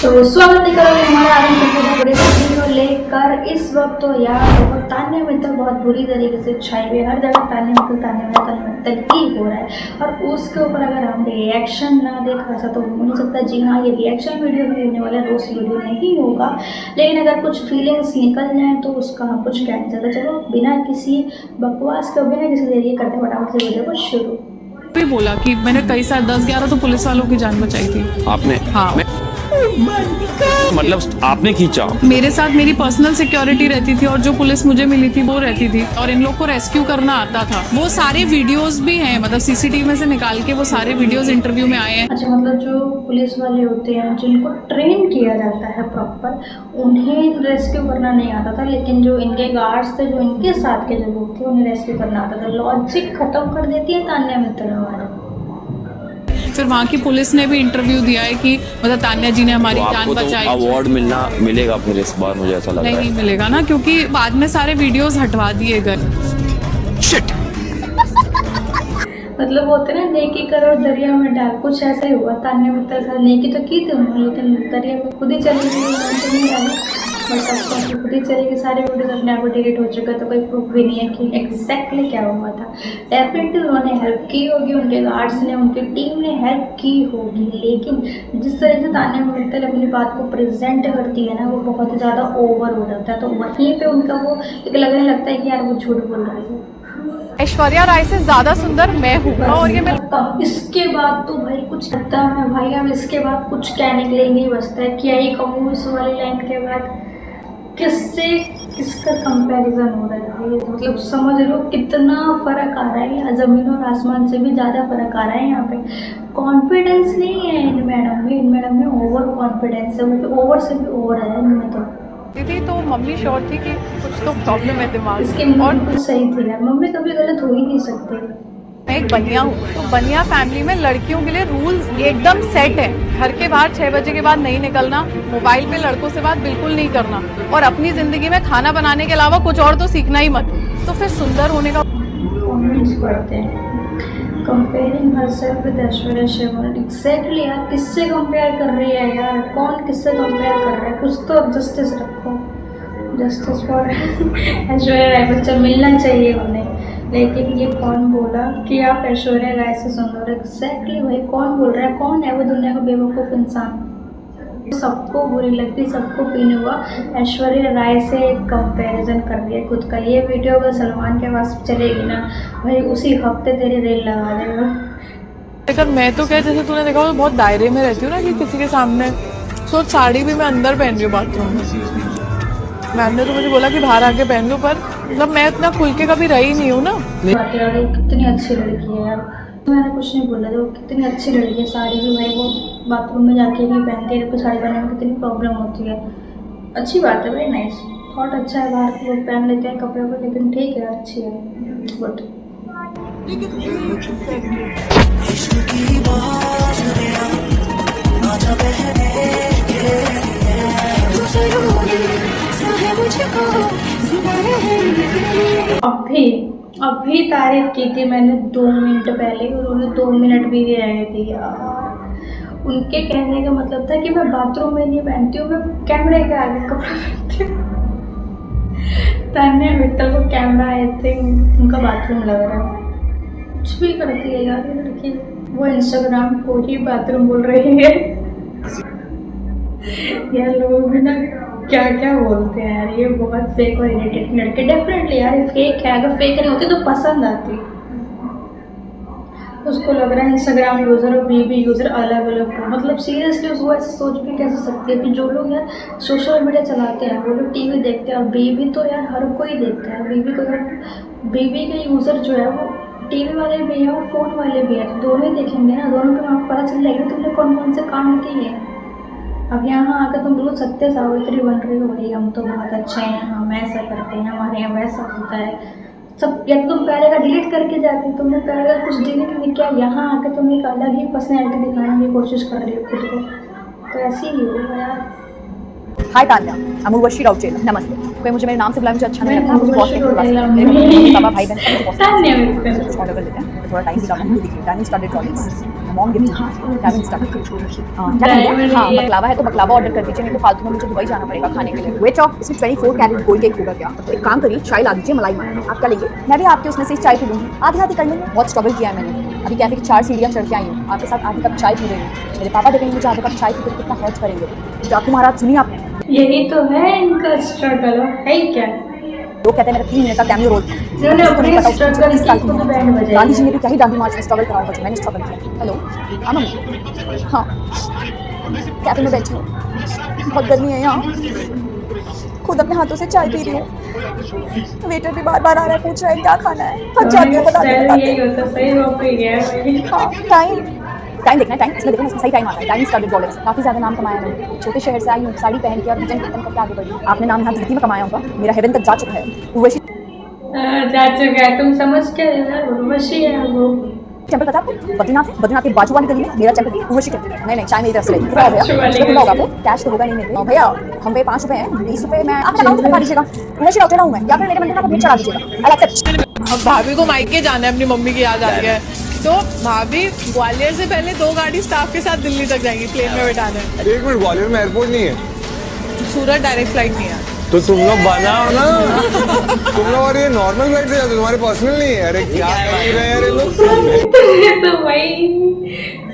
तो स्वागत है करोगे हमारा आगे बहुत बड़े वीडियो लेकर। इस वक्त तो यार बहुत ताने मित्तल बहुत बुरी तरीके से छाई हुई, हर जगह ताने मित्तल ही हो रहा है। और उसके ऊपर अगर हम रिएक्शन ना देख वैसा तो हो नहीं सकता। जी हाँ, ये रिएक्शन वीडियो भी होने वाला है, रोस्ट वीडियो नहीं होगा। लेकिन अगर कुछ फीलिंग्स निकल जाए तो उसका हम कुछ कह नहीं सकते। चलो बिना किसी बकवास के बिना किसी देरी करते फटाफट से वीडियो को शुरू। भी बोला कि मैंने कई साल 10-11 तो पुलिस वालों की जान बचाई थी। आपने? हाँ। मतलब आपने खींचा? मेरे साथ मेरी पर्सनल सिक्योरिटी रहती थी और जो पुलिस मुझे मिली थी वो रहती थी और इन लोग को रेस्क्यू करना आता था। वो सारे वीडियोस भी हैं, मतलब सीसीटीवी में से निकाल के वो सारे वीडियोस इंटरव्यू में आए हैं। अच्छा, मतलब जो पुलिस वाले होते हैं जिनको ट्रेन किया जाता है प्रॉपर, उन्हें रेस्क्यू करना नहीं आता था। लेकिन जो इनके गार्ड्स थे, जो इनके साथ के जो लोग थे, उन्हें रेस्क्यू करना आता था। लॉजिक खत्म कर देती है तान्या मित्तल हमारा। फिर वहाँ की पुलिस ने भी इंटरव्यू दिया है कि मतलब तान्या जी ने हमारी तो जान बचाई। अवार्ड मिलेगा फिर इस बार, मुझे ऐसा लग रहा है। नहीं मिलेगा ना, क्योंकि बाद में सारे वीडियोस हटवा दिए गए। मतलब होते ना, नेकी करो दरिया में डाल, कुछ ऐसा ही हुआ। तान्या मित्तल साथ नेकी तो की थी उन्होंने, लेकिन दरिया में खुद ही चली गई। बट आपको खुद ही चली गई, सारे वीडियो अपने आप को डिलीट हो चुका, तो कोई प्रूफ भी नहीं है कि एग्जैक्टली क्या हुआ था। डेफिनेटली उन्होंने हेल्प की होगी, उनके गार्ड्स ने, उनकी टीम ने हेल्प की होगी। लेकिन जिस तरह से तान्या मित्तल अपनी बात को प्रेजेंट करती है ना, वो बहुत ही ज़्यादा ओवर हो जाता है। तो वहीं पे उनका वो एक लगने लगता है कि यार वो झूठ बोल रही है। ऐश्वर्या राय से ज्यादा सुंदर मैं हूँ और ये मैं इसके बाद तो भाई कुछ करता है भाई। अब इसके बाद कुछ कहने के लिए नहीं बचता है। क्या ही कहूँ इस वाली लाइन के बाद, किससे किसका कंपैरिजन हो रहा है भाई। मतलब समझ लो कितना फ़र्क आ रहा है। यहाँ ज़मीन और आसमान से भी ज़्यादा फ़र्क आ रहा है। यहाँ पे कॉन्फिडेंस नहीं है इन मैडम में ओवर कॉन्फिडेंस है। वो ओवर से भी ओवर है इनमें तो। थी तो मम्मी श्योर थी कि कुछ तो प्रॉब्लम है दिमाग इसके में। और बिल्कुल सही थी यार, मम्मी कभी गलत हो ही नहीं सकती। मैं एक बनिया हूँ, तो बनिया फैमिली में लड़कियों के लिए रूल्स एकदम सेट है। घर के बाहर 6 बजे के बाद नहीं निकलना, मोबाइल पे लड़कों से बात बिल्कुल नहीं करना और अपनी जिंदगी में खाना बनाने के अलावा कुछ और तो सीखना ही मत। तो फिर सुंदर होने का कमेंट्स पढ़ते हैं, comparing herself with Aishwarya Sherwal. Exactly यार, किससे कंपेयर कर रही है यार? कौन किससे कंपेयर कर रहा है? कुछ तो जस्टिस रखो, जस्टिस फॉर ऐश्वर्या राय बच्चन मिलना चाहिए उन्हें। लेकिन ये कौन बोला कि आप ऐश्वर्या राय से सुंदर? एग्जैक्टली भाई, कौन बोल रहा है? कौन है वो दुनिया का बेवकूफ़ इंसान? सबको बुरी लगती, सबको पीने हुआ ऐश्वर्या राय से कंपैरिजन कर रही है खुद का। ये वीडियो अगर सलमान के पास चलेगी ना भाई, उसी हफ्ते तेरी रेल लगा देगा। लेकिन मैं तो क्या, जैसे तूने देखा, बहुत दायरे में रहती हूँ ना कि किसी के सामने। तो साड़ी भी मैं अंदर पहन रही हूँ बाथरूम में। मैम ने तो मुझे बोला कि बाहर आके पहन लो, पर मतलब मैं इतना खुल के कभी रही नहीं हूँ ना। कितनी अच्छी लड़की है यार, मैंने कुछ नहीं बोला था। वो कितनी अच्छी लड़की है। साड़ी भी भाई वो बाथरूम में जाके भी पहनती है। साड़ी पहनने में कितनी प्रॉब्लम होती है। अच्छी बात है भाई, नाइस थॉट, अच्छा है। बाहर के लोग पहन लेते हैं कपड़े को, लेकिन ठीक है, अच्छी है, गुड। अभी तारीफ की थी मैंने 2 मिनट पहले, उन्होंने 2 मिनट भी नहीं रहे थे यार। उनके कहने का मतलब था कि मैं बाथरूम में नहीं पहनती हूँ, मैं कैमरे के आगे कपड़ा पहनती हूँ। तान्या मित्तल को कैमरा आई थिंक उनका बाथरूम लग रहा है। कुछ भी करती है यार ये लड़की। वो इंस्टाग्राम को ही बाथरूम बोल रही है यार। लोग भी ना क्या क्या बोलते हैं यार, ये बहुत फेक और इरिटेटिंग लड़के। डेफिनेटली यार ये फेक है, अगर फेक नहीं होती तो पसंद आती। उसको लग रहा है इंस्टाग्राम यूज़र और बीबी यूज़र अलग अलग हो। मतलब सीरियसली उसको ऐसे सोच भी कैसे सकती है कि जो लोग यार सोशल मीडिया चलाते हैं वो लोग टीवी देखते हैं, और बीबी तो यार हर कोई देखता है। बीबी को यार, बीबी के यूज़र जो है वो टीवी वाले भी हैं और फ़ोन वाले भी हैं, तो दोनों ही देखेंगे ना। दोनों पे आपको पता चल जाएगा तुमने कौन कौन से काम किए हैं। अब यहाँ आकर तुम बिल्कुल सत्य सावित्री बन रही हो, भाई हम तो बहुत अच्छे हैं, हम ऐसा करते हैं, हमारे यहाँ वैसा होता है सब। या तुम पहले का डिलीट करके जाती, तुमने पहले का कुछ डिलीट नहीं किया, यहाँ आकर तुम एक अलग ही पर्सनैलिटी दिखाने की कोशिश कर रही हो खुद को। तो ऐसे ही हो यार। हाय तान्या, I'm उर्वशी राउचेल, नमस्ते। कोई मुझे मेरे नाम से बुलाया मुझे अच्छा नहीं लगता। मुझे बहुत पापा भाई बहन मुझे बहुत ऑर्डर कर देते हैं, थोड़ा टाइम निकालना है। देखिए time started college mom gift diamond stuff. क्या करेंगे? हाँ बकलावा है तो बकलावा ऑर्डर कर दीजिए, नहीं तो फालतू में मुझे दुबई जाना पड़ेगा खाने के लिए। वेट ऑफ इसमें 24 कैरेट गोल्ड केक होगा क्या? तो एक काम करिए, चाय ला दीजिए मलाई में। आप क्या लेंगे? मैं भी आपके उसमें से चाय पी लूँगी, आधी आधी कर लेंगे। बहुत स्ट्रगल किया है मैंने, अभी कैफे की 4 सीढ़ियाँ चढ़ के आई हूँ, आपके साथ आधी कप चाय पी रही हूँ। मेरे पापा देखेंगे मुझे आधा कप चाय पी कितना हर्ट करेंगे। डाकू महाराज सुनिए आपने, यही तो है इनका स्ट्रगल है ही क्या। लोग कहते हैं मेरा 3 मिनट का कैमियो रोल। जिन्होंने अपने स्ट्रगल की खुद बैंड बजाई। गांधी जी ने भी क्या ही दांडी मार्च में स्ट्रगल करा होगा, मैंने स्ट्रगल किया। हेलो हाँ मम्मी, हाँ कैफे में बैठी हूँ, बहुत गर्मी है यहाँ, खुद अपने हाथों से चाय पी रही हूँ। वेटर भी बार बार आ रहा है, पूछ रहा है क्या खाना है, थक जाती हूँ बताते। हाँ टाइम देखना है, टाइम इसमें देखना, इसमें सही टाइम आता है। टाइम स्टार्टेड डॉलर से काफ़ी ज़्यादा नाम कमाया मैंने, छोटे शहर से आई हूँ, साड़ी पहन के और भजन कीर्तन करके आगे बढ़ी। आपने नाम यहाँ धरती में कमाया होगा, मेरा हेवन तक जा चुका है। उर्वशी जा चुका है, तुम समझ के उर्वशी है वो। टेंपल पता आपको? बद्रीनाथ है, बद्रीनाथ के बाजू वाली गली में मेरा टेंपल उर्वशी टेंपल। नहीं चाय मेरी तरफ से कितना हो गया? कितना होगा? आपको कैश तो होगा नहीं मेरे भैया, हम पे 5 रुपए हैं, 20 रुपए मैं आपका अकाउंट में पा दीजिएगा। उर्वशी राउत हूँ मैं, या फिर मेरे मंदिर का भेंट चढ़ा दीजिएगा। I accept. अब भाभी को मायके जाना है, अपनी मम्मी की याद आ रही है, तो भाभी ग्वालियर से पहले 2 गाड़ी स्टाफ के साथ दिल्ली तक जाएंगी प्लेन में बैठाने। 1 मिनट, ग्वालियर में एयरपोर्ट नहीं है, सूरत डायरेक्ट फ्लाइट नहीं है। तो तुम लोग बनाओ ना। तुम लोग और ये नॉर्मल फ्लाइट से जाते, तुम्हारे पर्सनल नहीं है। अरे क्या कर रहे हैं यार ये लोग। तो भाई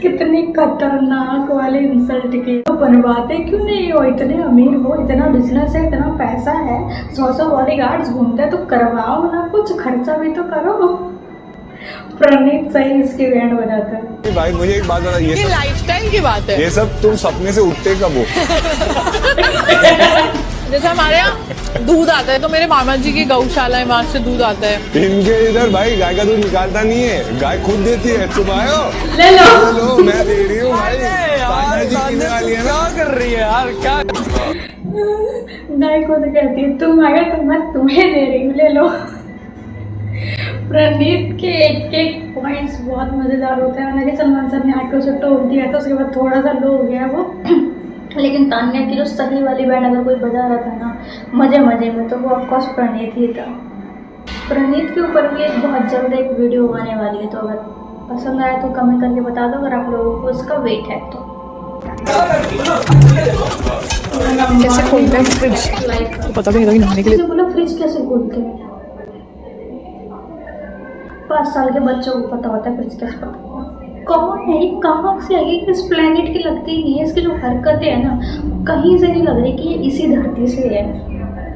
कितनी खतरनाक वाले इंसल्ट की तो बनवाते क्यों नहीं हो? इतने अमीर हो, इतना बिजनेस है, इतना पैसा है, 100 बॉडीगार्ड्स घूमते हैं, तो करवाओ ना, कुछ खर्चा भी तो करो। प्रणीत सही इसकी बैंड बजाता है। भाई मुझे एक बात बता, ये लाइफस्टाइल की बात है। ये सब तुम सपने से उठते कब हो? जैसे हमारे यहाँ दूध आता है, तो मेरे मामा जी की गौशाला है, वहाँ से दूध आता है। इनके इधर भाई गाय का दूध निकालता नहीं है, गाय खुद देती है। तुम आयो ले लो, मैं दे रही हूँ भाई। क्या कर रही है यार, क्या गाय खुद कहती है तुम आगे तो मैं तुम्हें दे रही हूँ, ले लो। प्रणीत के एक पॉइंट्स बहुत मज़ेदार होते हैं। हालांकि सलमान सर ने आके उसे टोक दिया था, उसके बाद थोड़ा सा लो हो गया वो। लेकिन तान्या की जो सही वाली बैंड अगर कोई बजा रहा था ना मज़े में, तो वो ऑफकोर्स प्रणीत ही था। प्रणीत के ऊपर भी एक बहुत जल्द एक वीडियो आने वाली है, तो अगर पसंद आए तो कमेंट करके बता दो, अगर आप लोगों को उसका वेट है तो। कैसे खोलते हैं फ्रिज? पता भी नहीं नहाने के लिए। बोला फ्रिज कैसे खोलते हैं? 5 साल के बच्चों को पता होता है फ्रिज कैसे पता। कौन है ये, कहाँ से आई? इस प्लेनेट की लगती ही नहीं है। इसकी जो हरकतें हैं ना, कहीं से नहीं लग रही कि ये इसी धरती से है।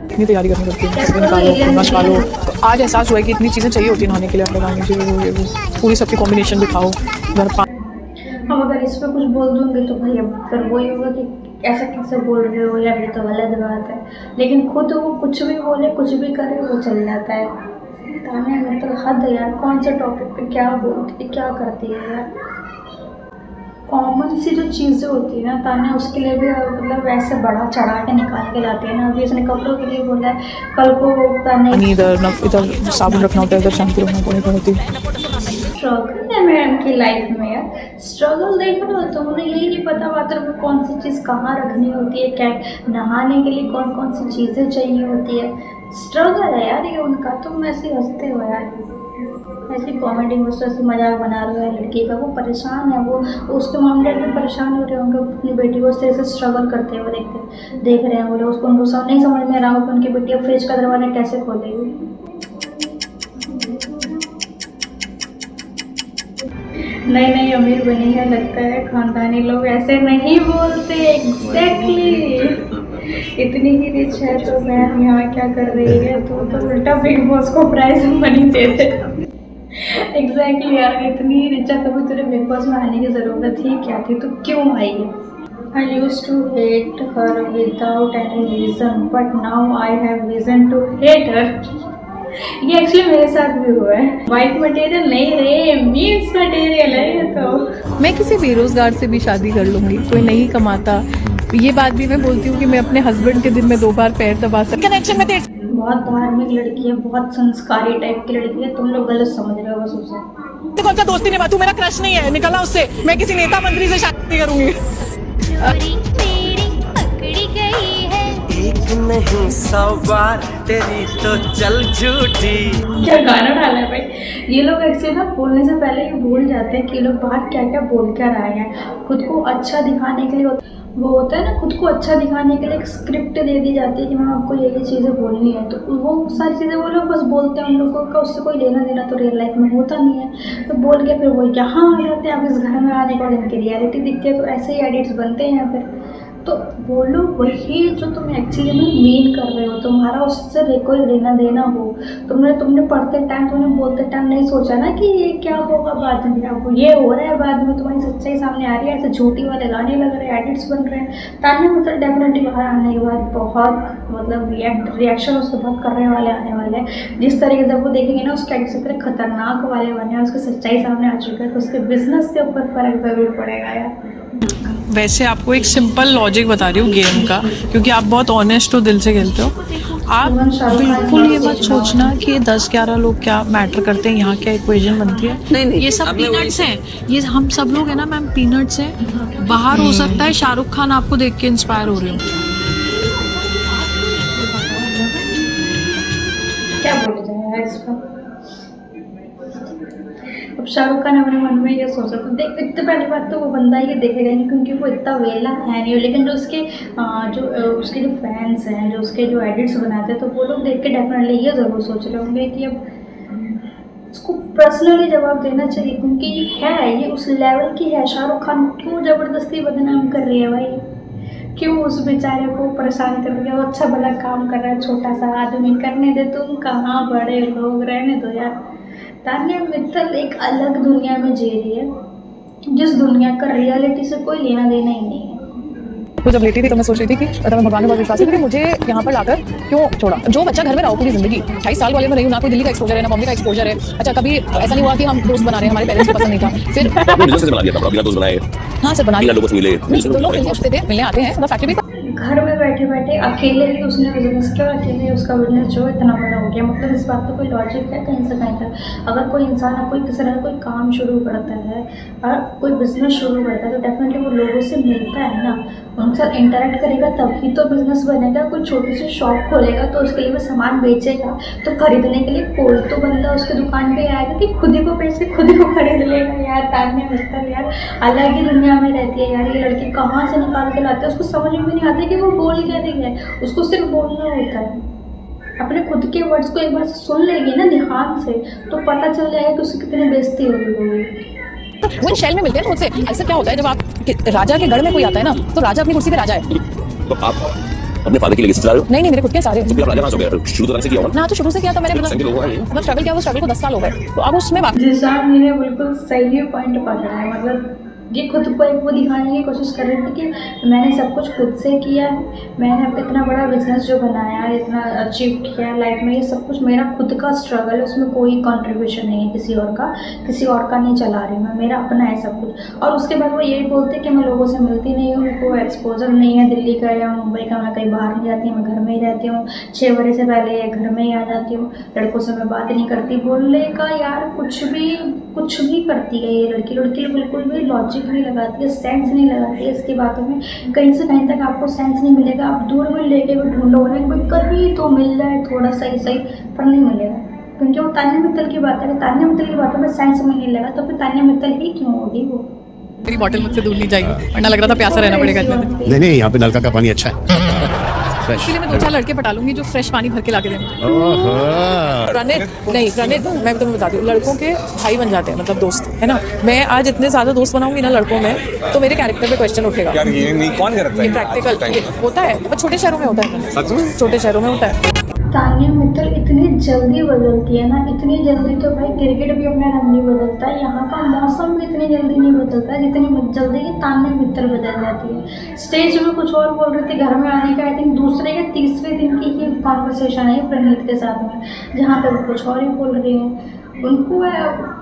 इतनी तैयारी करनी पड़ती है, निकालो। तो आज एहसास हुआ है कि इतनी चीज़ें चाहिए होती है नहाने के लिए, लगाने के लिए, पूरी सबकी कॉम्बिनेशन दिखाओ। अब अगर इस पर कुछ बोल दूंगी तो भाई अब फिर वही होगा कि ऐसा कैसे बोल रहे हो यार, ये तो गलत बात है। लेकिन खुद वो कुछ भी बोले, कुछ भी करे, वो चल जाता है। तान्या में तो हद है यार, कौन से टॉपिक पे क्या बोलती है, क्या करती है यार। कॉमन सी जो चीज़ें होती है ना, तान्या उसके लिए भी मतलब वैसे बड़ा चढ़ा के निकाल के लाती है ना। अभी उसने कपड़ों के लिए बोला है, कल को तान्या इधर साबुन रखना होता है, इधर शैम्पू रखना होती है। स्ट्रगल है मैम की लाइफ में यार। स्ट्रगल देख रहे हो तो उन्हें यही नहीं पता बाथरूम में कौन सी चीज़ कहाँ रखनी होती है, क्या नहाने के लिए कौन कौन सी चीज़ें चाहिए होती है। स्ट्रगल है यार ये उनका। तुम ऐसे हंसते हो यार, ऐसी कॉमेडी में ऐसे मजाक बना रहे हो लड़की का। वो परेशान है, वो उसके मॉम डैड भी परेशान हो रहे होंगे अपनी बेटी को से स्ट्रगल करते हुए देख रहे हैं वो लोग। उसको उनको नहीं समझ में रहा हो कि उनकी बेटी फ्रिज का दरवाजा कैसे खोलेगी। नहीं अमीर बनी है, लगता है खानदानी लोग ऐसे नहीं बोलते। एग्जैक्टली इतनी ही रिच है तो मैम यहाँ क्या कर रही है, तो उल्टा बिग बॉस को प्राइज मनी दे दे। एग्जैक्टली यार, इतनी रिच है तो तुझे बिग बॉस में आने की ज़रूरत ही क्या थी, तो क्यों आई है। I used to hate her without any reason, but now I have reason to hate her. ये एक्चुअली मेरे साथ भी हुआ है। वाइफ मटेरियल नहीं रहे, मीन्स मटेरियल है ये तो। मैं किसी बेरोजगार से भी शादी कर लूंगी, कोई नहीं कमाता। ये बात भी मैं बोलती हूँ कि मैं अपने हस्बैंड के दिन में 2 बार पैर दबा सकती। कनेक्शन में बहुत धार्मिक लड़की है, बहुत संस्कारी टाइप की लड़की है। तुम लोग गलत समझ रहे हो बस उसे। कौन सा दोस्ती निभा, तू मेरा क्रश नहीं है, निकला उससे। मैं किसी नेता मंत्री से शादी करूंगी। चोरी तेरी पकड़ी गई है, एक नहीं बोली 100 बार तेरी तो चल झूठी। क्या गाना डाला है भाई। ये लोग एक्चुअली ना बोलने से पहले ही भूल जाते हैं कि ये लोग बाहर क्या क्या बोल कर आए हैं। खुद को अच्छा दिखाने के लिए वो होता है ना, खुद को अच्छा दिखाने के लिए एक स्क्रिप्ट दे दी जाती है कि मैं आपको ये चीज़ें बोलनी है, तो वो सारी चीज़ें वो लोग बस बोलते हैं। उन लोगों का उससे कोई लेना देना तो रियल लाइफ में होता नहीं है, तो बोल के फिर वो यहाँ आ जाते हैं। अब इस घर में आने के बाद इनकी रियलिटी दिखती है, तो ऐसे ही एडिट्स बनते हैं यहाँ पर। तो बोलो वही जो तुम एक्चुअली में मीन कर रहे हो, तुम्हारा उससे कोई लेना देना हो। तुमने पढ़ते टाइम, तुमने बोलते टाइम नहीं सोचा ना कि ये क्या होगा बाद में, आपको ये हो रहा है बाद में, तुम्हारी सच्चाई सामने आ रही है, ऐसे झूठी वाले गाने लग रहे हैं, एडिट्स बन रहे हैं। तान्या मतलब डेफिनेटली बाहर आने के बाद बहुत मतलब रिएक्शन उसके बहुत करने वाले आने वाले हैं। जिस तरीके से वो देखेंगे ना उसके एडिट्स इतने खतरनाक वाले बने हैं, उसकी सच्चाई सामने आ चुका है, तो उसके बिजनेस के ऊपर फर्क ज़रूर पड़ेगा यार। वैसे आपको एक सिंपल लॉजिक बता रही हूँ गेम का, क्योंकि आप बहुत ऑनेस्ट हो, दिल से खेलते हो। आप बिल्कुल ये मत सोचना कि ये 10-11 लोग क्या मैटर करते हैं, यहाँ क्या इक्वेशन बनती है। नहीं, ये सब पीनट्स हैं। ये हम सब लोग हैं ना मैम, पीनट्स हैं। बाहर हो सकता है शाहरुख खान आपको देख के इंस्पायर हो रहे हो। क्या बोला जाए इस पर। अब शाहरुख खान अपने मन में ये सोचा, तो देख इतने पहली बात तो वो बंदा ये देखेगा नहीं, क्योंकि वो इतना वेला है नहीं। लेकिन जो उसके जो फैंस हैं, जो उसके जो एडिट्स बनाते हैं, तो वो लोग देख के डेफिनेटली ये ज़रूर सोच रहे होंगे कि अब उसको पर्सनली जवाब देना चाहिए, क्योंकि ये उस लेवल की है। शाहरुख खान क्यों ज़बरदस्ती बदनाम कर रही है भाई, क्यों उस बेचारे को परेशान कर रही है। वो अच्छा भला काम कर रहा है, छोटा सा आदमी, करने दे। तुम कहाँ बड़े लोग, रहने दो यार। तान्या मित्तल एक अलग दुनिया में जी रही है, जिस दुनिया का रियलिटी से कोई लेना देना ही नहीं है। तो जब लेटी थी तो मैं सोच रही थी कि मैं भगवान में बहुत विश्वास है, क्योंकि मुझे यहाँ पर लाकर क्यों छोड़ा। जो बच्चा घर में रहो पूरी जिंदगी, 28 साल वाले में रही हूँ, ना कोई दिल्ली का एक्सपोजर है, ना मम्मी का एक्सपोजर है। अच्छा कभी ऐसा नहीं हुआ कि हम दोस्त बना रहे हैं, हमारे पेरेंट्स को पसंद नहीं था, फिर हाँ सर बना लिया, लोग मिलने आते हैं, मतलब फैक्ट्री भी। घर में बैठे बैठे अकेले ही उसने बिजनेस किया, अकेले ही उसका बिजनेस जो इतना बड़ा हो गया। मतलब इस बात पर कोई लॉजिक है कहीं से कहीं तक। अगर कोई इंसान कोई किसी तरह कोई काम शुरू करता है और कोई बिजनेस शुरू करता है, तो डेफिनेटली वो लोगों से मिलता है ना, उनके साथ इंटरेक्ट करेगा, तभी तो बिजनेस बनेगा। कोई छोटी सी शॉप खोलेगा तो उसके लिए वो सामान बेचेगा, तो खरीदने के लिए कोई तो बंदा उसके दुकान पे आएगा कि खुद ही को बेच के खुद ही को खरीद लेगा। यार तान्या मित्तल यार अलग ही दुनिया में रहती है यार। ये लड़की कहाँ से निकाल के लाते हैं, उसको समझ में नहीं आता कि वो बोल क्या रही है। उसको सिर्फ बोलना होता है। अपने खुद के वर्ड्स को एक बार सुन लेगी ना ध्यान से, तो पता चल जाएगा कि उसकी कितनी बेइज्जती होगी। वो शहर में मिलते हैं ना मुझसे। ऐसा क्या होता है जब आप राजा के गढ़ में कोई आता है ना, तो राजा अपनी कुर्सी पे राजा है। तो आप अपने फादर की लेगेसी चला रहे हो? नहीं मेरे खुद के सारे। आप राजा कहाँ से हो गए? शुरू तो से किया होगा ना, तो शुरू से किया था मैंने, मतलब स्ट्रगल किया। वो स्ट्रगल को 10 साल हो गए, तो अब उसमें जिशान ने बिल्कुल सही पॉइंट पकड़ा है। मतलब ये खुद को एक वो दिखाने की कोशिश कर रही थी कि मैंने सब कुछ खुद से किया है, मैंने इतना बड़ा बिजनेस जो बनाया है, इतना अचीव किया है लाइफ में, ये सब कुछ मेरा खुद का स्ट्रगल है, उसमें कोई कंट्रीब्यूशन नहीं है किसी और का नहीं चला रही मैं, मेरा अपना है सब कुछ। और उसके बाद वो यही बोलते कि मैं लोगों से मिलती नहीं हूँ, मेरे को एक्सपोजर नहीं है दिल्ली का या मुंबई का, मैं कहीं बाहर नहीं जाती, मैं घर में ही रहती हूँ, 6 बजे से पहले घर में ही आ जाती हूँ, लड़कों से मैं बात नहीं करती। बोलने का यार कुछ भी करती है ये लड़की बिल्कुल भी लॉजिक नहीं लगाती है, सेंस नहीं लगाती है इसकी बातों में। कहीं से कहीं तक आपको सेंस नहीं मिलेगा, आप दूर भी लेके भी ढूंढोगे ना, कभी तो मिल जाए थोड़ा सही पर नहीं मिलेगा, क्योंकि वो तान्या मित्तल की बात है। तान्या मित्तल की बातों में सेंस में नहीं लगा, तो फिर तान्या मित्तल ही क्यों होगी वो। मेरी बॉटल मुझसे दूर नहीं जाएगी, वरना लग रहा था प्यासा रहना पड़ेगा इतने दिन। नहीं यहाँ पे नलका का पानी अच्छा है। इसलिए मैं 2-4 लड़के पटा लूंगी जो फ्रेश पानी भर के ला के देंगे। प्रणित मैं तुम्हें बताती हूँ, लड़कों के भाई बन जाते हैं, मतलब दोस्त है ना। मैं आज इतने ज्यादा दोस्त बनाऊंगी ना लड़कों में, तो मेरे कैरेक्टर पे क्वेश्चन उठेगा। यार ये नहीं कौन करता है? ये प्रैक्टिकल होता है, पर छोटे शहरों में होता है। सच में? छोटे शहरों में होता है। तान्या मित्तल इतनी जल्दी बदलती है ना, इतनी जल्दी तो भाई क्रिकेट भी अपना रंग नहीं बदलता है, यहाँ का मौसम भी इतनी जल्दी नहीं बदलता है जितनी जल्दी ये तान्या मित्तल बदल जाती है। स्टेज में कुछ और बोल रही थी, घर में आने का आई थिंक दूसरे या तीसरे दिन की ही कॉन्वर्सेशन है प्रणीत के साथ में, जहाँ पे वो कुछ और ही बोल रही हैं। उनको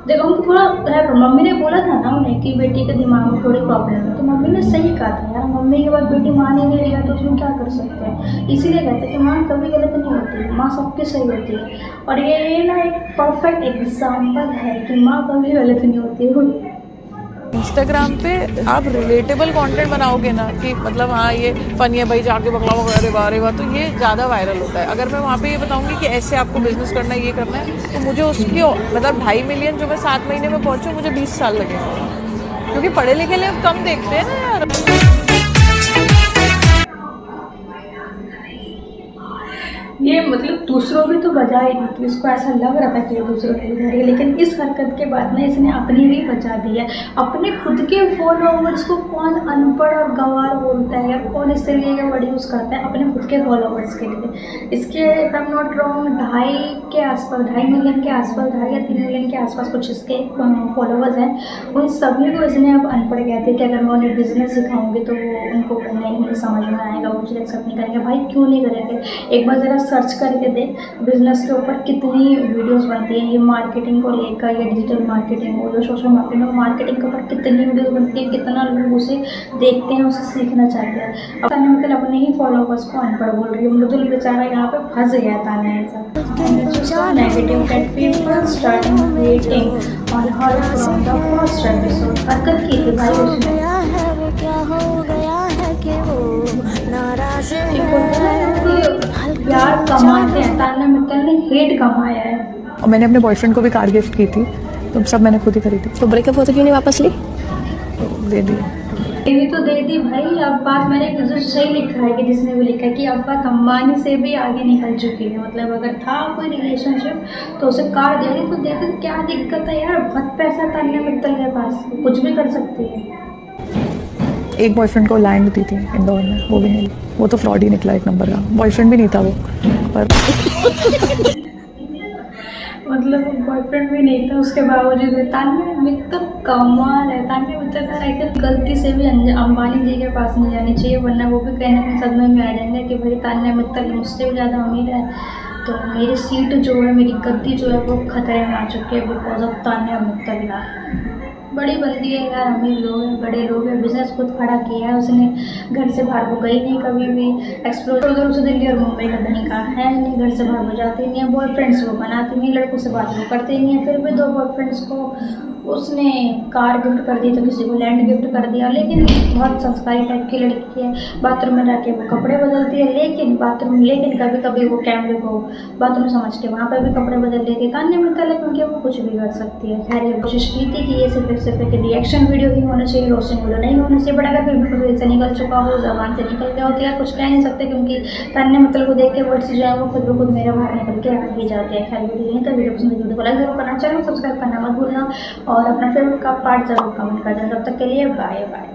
देखो उनको थोड़ा है, मम्मी ने बोला था ना उन्हें कि बेटी के दिमाग में थोड़ी प्रॉब्लम है, तो मम्मी ने सही कहा था यार। मम्मी के बाद बेटी मान ही नहीं रही है तो उसमें क्या कर सकते हैं। इसीलिए कहते हैं कि माँ कभी गलत नहीं होती है, माँ सबकी सही होती है। और ये ना एक परफेक्ट एग्जाम्पल है कि माँ कभी गलत नहीं होती है। इंस्टाग्राम पे आप रिलेटेबल कंटेंट बनाओगे ना कि मतलब हाँ ये फनी है भाई जाके बकलावा अरे वाह तो ये ज़्यादा वायरल होता है। अगर मैं वहाँ पे ये बताऊंगी कि ऐसे आपको बिजनेस करना है ये करना है तो मुझे उसकी मतलब 2.5 मिलियन जो मैं 7 महीने में पहुँचूँ मुझे 20 साल लगेंगे, क्योंकि पढ़े लिखे लोग कम देखते हैं ना यार। ये मतलब दूसरों की तो बजा ही नहीं थी, उसको ऐसा लग रहा था कि ये दूसरों की बजा रही है, लेकिन इस हरकत के बाद ना इसने अपनी भी बचा दी है। अपने खुद के फॉलोवर्स को कौन अनपढ़ और गंवार बोलता है या कौन इससे लिए वर्ड यूज़ करता है अपने खुद के फॉलोवर्स के लिए। इसके if I am not wrong 2.5 के आसपास, 2.5 मिलियन के आसपास, 2.5 या 3 मिलियन के आसपास कुछ इसके फॉलोवर्स हैं। उन सभी को इसने अब अनपढ़ कहते हैं कि अगर मैं उन्हें बिजनेस सिखाऊंगी तो वो उनको नहीं समझ में आएगा, वो मुझे एक्सेप्ट नहीं करेंगे। भाई क्यों नहीं करेंगे? एक बार ज़रा सर्च करके देख बिजनेस के ऊपर कितनी वीडियोस बनती हैं, ये मार्केटिंग को लेकर या डिजिटल मार्केटिंग हो या सोशल मार्केटिंग के ऊपर कितनी वीडियोस बनती है, कितना लोग उसे देखते हैं, उसे सीखना चाहते हैं। अब ताने मतलब अपने ही फॉलोवर्स को अनपढ़ बोल रही है। मृदुल बेचारा यहाँ पे फंस गया ताने ऐसा negative that people starting creating on her from the first episode. हरकत की थी भाई उसने, प्यार कमाते हैं, तान्या मित्तल ने हेट कमाया है। और मैंने अपने बॉयफ्रेंड को भी कार गिफ्ट की थी, तो सब मैंने खुद ही खरीदी। तो ब्रेकअप हुआ तो क्यों नहीं वापस ली? दे दी तो दे दी भाई। अब बात मैंने जो सही लिखा है कि जिसने भी लिखा है कि अब बात अंबानी से भी आगे निकल चुकी है। मतलब अगर था कोई रिलेशनशिप तो उसे कार दे दी तो दे दी, क्या दिक्कत है यार? बहुत पैसा तान्या मित्तल के पास, कुछ भी कर सकती है। एक बॉयफ्रेंड को लैंड दी थी इंदौर में, वो भी नहीं, वो तो फ्रॉड ही निकला एक नंबर का। बॉयफ्रेंड भी नहीं था वो, पर मतलब बॉयफ्रेंड भी नहीं था उसके बावजूद तान्या मित्तल कमाल है। तान्या मित्तल का ऐसे गलती से भी अंबानी जी के पास नहीं जानी चाहिए, वरना वो भी कहीं ना कहीं सदमे में आ जाएंगे कि भाई तान्या मित्तल मुझसे भी ज़्यादा अमीर है, तो मेरी सीट जो है, मेरी गद्दी जो है वो खतरे में आ चुकी है बिकॉज ऑफ तान्या मित्तल। बड़ी बंदी है यार, अमीर लोग हैं, बड़े लोग हैं, बिजनेस खुद खड़ा किया है उसने, घर से बाहर वो गई नहीं कभी भी, एक्सप्लोर उधर उसे दिल्ली और मुंबई का कहीं का है नहीं, घर से बाहर वो जाती नहीं है, बॉयफ्रेंड्स वो बनाती नहीं, लड़कों से बात वो करते नहीं है। फिर भी 2 बॉयफ्रेंड्स को उसने कार गिफ्ट कर दी तो किसी को लैंड गिफ्ट कर दिया। लेकिन बहुत संस्कारी टाइप की लड़की है, बाथरूम में जाके वो कपड़े बदलती है, लेकिन कभी कभी वो कैमरे को बाथरूम समझ के वहाँ पर भी कपड़े बदल लेती है। तान्या मित्तल है क्योंकि वो कुछ भी कर सकती है। खैर ये कोशिश की थी कि ये सिर्फ एक रिएक्शन वीडियो ही होना चाहिए, रोस्टिंग वीडियो नहीं होना चाहिए, बट अगर फिर भी कुछ से निकल चुका हो, जबान से निकल गया होता है, कुछ कह नहीं सकते क्योंकि तान्या मित्तल को देख के वर्ड्स जो है वो खुद ब खुद मेरे बाहर निकल के आ ही जाते हैं। खैर वीडियो नहीं तो वीडियो पसंद वीडियो को लाइक जरूर करना, चैनल सब्सक्राइब करना मत भूलना और अपना फेवरेट का पार्ट जरूर कमेंट कर देना। तब तक के लिए बाय बाय।